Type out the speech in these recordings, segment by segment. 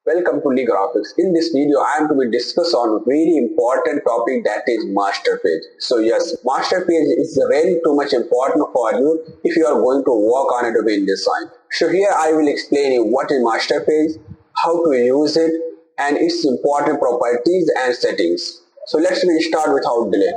Welcome to the graphics. In this video, I am to be discuss on a very important topic, that is master page. So yes, master page is really too much important for you if you are going to work on Adobe InDesign. So here I will explain you what is master page, how to use it, and its important properties and settings. So let's start without delay.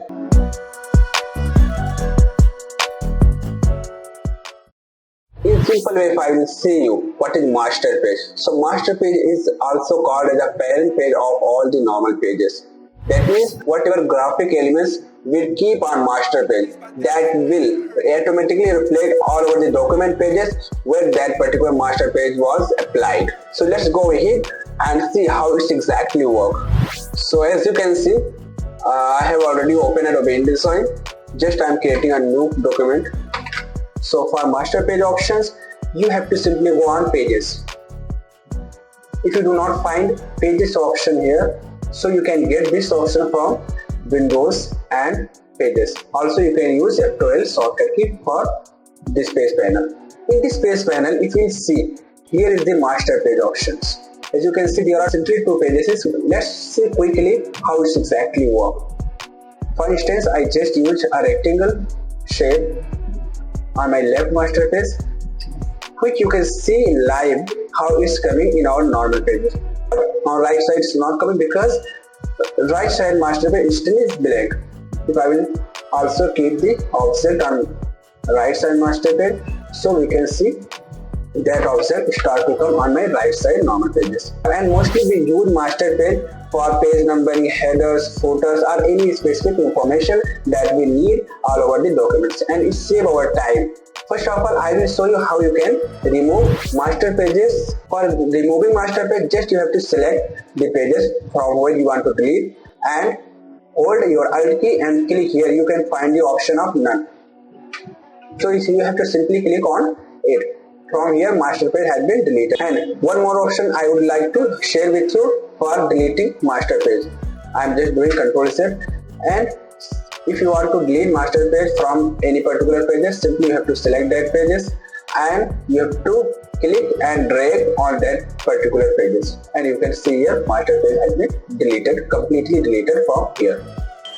In simple way, if I will say you what is master page. So master page is also called as a parent page of all the normal pages. That means whatever graphic elements will keep on master page, that will automatically reflect all over the document pages where that particular master page was applied. So let's go ahead and see how it exactly works. So as you can see, I have already opened Adobe InDesign. Just I am creating a new document. So for master page options, you have to simply go on pages. If you do not find pages option here, so you can get this option from Windows and pages. Also you can use F12 shortcut key for this page panel. In this page panel, if you see, here is the master page options. As you can see, there are simply two pages. Let's see quickly how it exactly works. For instance, I just use a rectangle shape on my left master page, which you can see live how it's coming in our normal pages. On right side it's not coming because right side master page still is blank. If I will also keep the offset on right side master page, so we can see that offset start to come on my right side normal pages. And mostly we use master page for page numbering, headers, footers, or any specific information that we need all over the documents, and it saves our time. First of all, I will show you how you can remove master pages. For removing master page, just you have to select the pages from where you want to delete and hold your Alt key and click here. You can find the option of none. So you have to simply click on it. From here, master page has been deleted. And one more option I would like to share with you for deleting master page. I am just doing Ctrl Z, and if you want to delete master page from any particular pages, simply you have to select that pages and you have to click and drag on that particular pages, and you can see here master page has been deleted, completely deleted from here.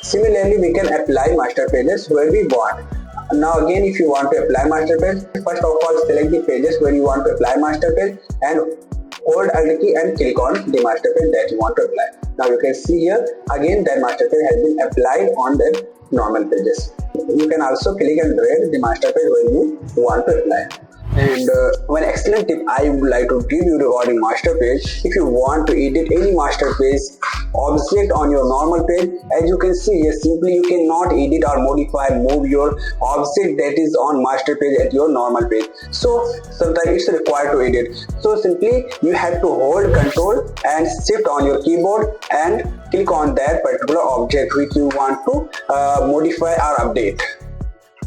Similarly, we can apply master pages where we want. Now again, if you want to apply master page, first of all select the pages where you want to apply master page and hold Alt key and click on the master page that you want to apply. Now you can see here again that master page has been applied on the normal pages. You can also click and drag the master page where you want to apply. And one excellent tip I would like to give you regarding master page: if you want to edit any master page object on your normal page, as you can see here, simply you cannot edit or modify, move your object that is on master page at your normal page. So sometimes it's required to edit. So simply you have to hold Ctrl and Shift on your keyboard and click on that particular object which you want to modify or update.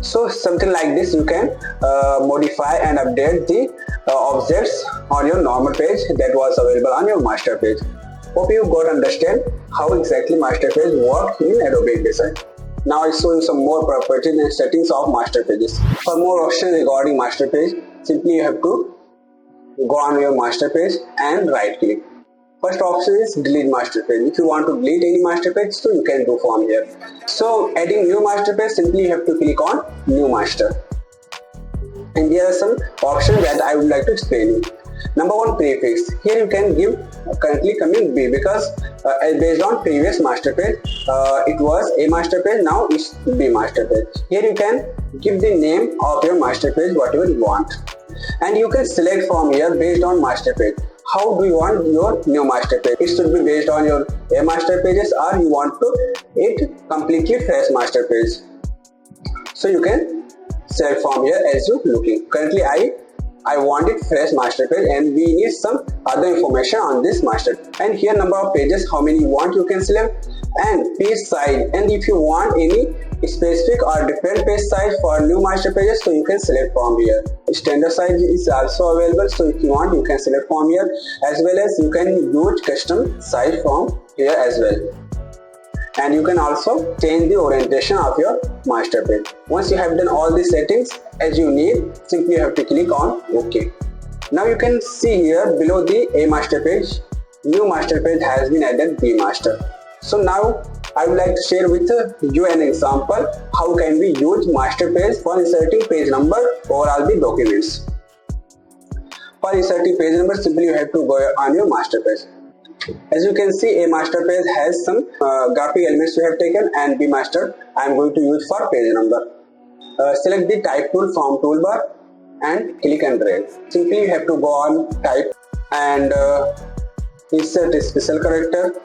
So something like this, you can modify and update the objects on your normal page that was available on your master page. Hope you got understand how exactly master page works in Adobe InDesign. Now I'll show you some more properties and settings of master pages. For more options regarding master page, simply you have to go on your master page and right click. First option is delete master page. If you want to delete any master page, so you can do from here. So adding new master page, simply you have to click on new master. And there are some options that I would like to explain you. Number one, prefix. Here you can give currently coming B, because based on previous master page, it was A master page, now it's B master page. Here you can give the name of your master page whatever you want. And you can select from here based on master page. How do you want your new master page? It should be based on your A master pages, or you want to it completely fresh master page. So you can select from here as you looking. Currently I want it fresh master page, and we need some other information on this master. And here number of pages, how many you want, you can select, and page size. And if you want any specific or different page size for new master pages, so you can select from here. Standard size is also available, so if you want, you can select from here, as well as you can use custom size from here as well. And you can also change the orientation of your master page. Once you have done all the settings as you need, simply you have to click on OK. Now you can see here below the A master page, new master page has been added, B master. So now I would like to share with you an example how can we use master page for inserting page number over all the documents. For inserting page number, simply you have to go on your master page. As you can see, a master page has some graphic elements we have taken, and B master I am going to use for page number. Select the type tool from toolbar and click and drag. Simply you have to go on type and insert a special character,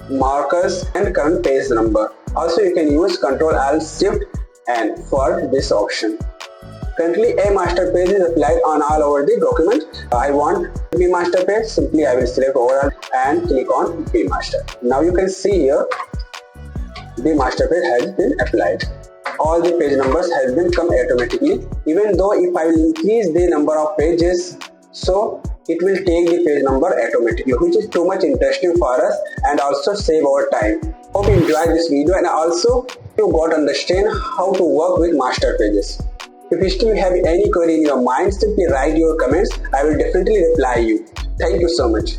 markers and current page number. Also you can use Ctrl Alt Shift N for this option. Currently a master page is applied on all over the document. I want B master page, simply I will select overall and click on B master. Now you can see here the master page has been applied. All the page numbers has been come automatically. Even though if I will increase the number of pages, so it will take the page number automatically, which is too much interesting for us and also save our time. Hope you enjoyed this video and also you got understand how to work with master pages. If you still have any query in your mind, simply write your comments. I will definitely reply you. Thank you so much.